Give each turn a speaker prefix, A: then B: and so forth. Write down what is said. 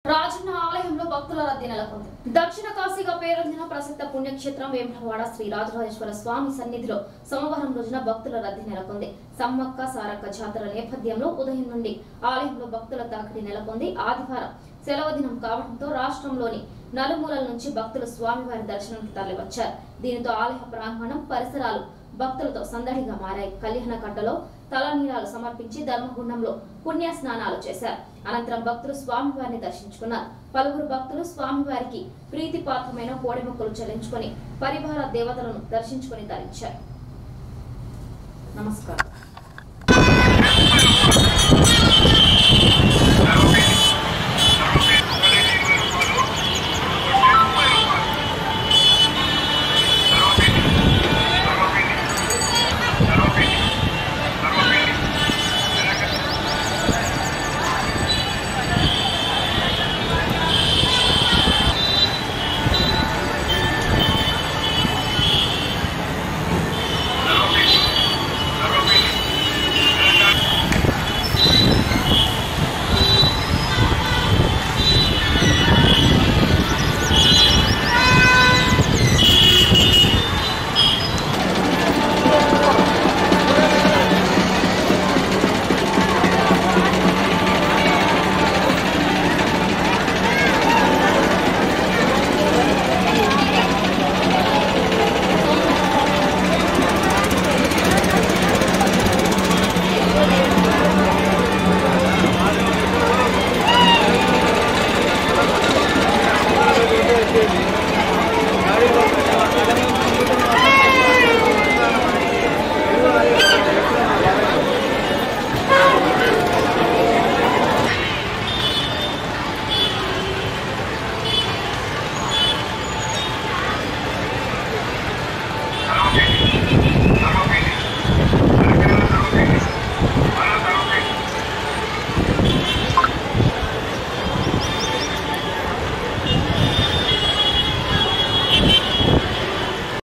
A: రాజన్న ఆలయంలో భక్తుల రద్దీ నెలకొంది. దక్షిణ కాశీగా పేరొందిన ప్రసిద్ధ పుణ్యక్షేత్రం వేములవాడ శ్రీ రాజరాజేశ్వర స్వామి సన్నిధిలో సోమవారం రోజున భక్తుల రద్దీ నెలకొంది. సమ్మక్క సారక్క జాతర నేపథ్యంలో ఉదయం నుండి ఆలయంలో భక్తుల తాకిడి నెలకొంది. ఆదివారం సెలవు దినం కావడంతో రాష్ట్రంలోని నలుమూలల నుంచి భక్తులు స్వామివారి దర్శనానికి తరలివచ్చారు. దీనితో ఆలయ ప్రాంగణం పరిసరాలు భక్తులతో సందడిగా మారాయి. కళ్యాణ కట్టలో తలనీలాలు సమర్పించి ధర్మగుండంలో పుణ్య స్నానాలు చేశారు. అనంతరం భక్తులు స్వామివారిని దర్శించుకున్నారు. పలువురు భక్తులు స్వామివారికి ప్రీతిపాత్రమైన కోడెమొక్కలు చెల్లించుకొని పరివార దేవతలను దర్శించుకొని తరించారు. నమస్కారం.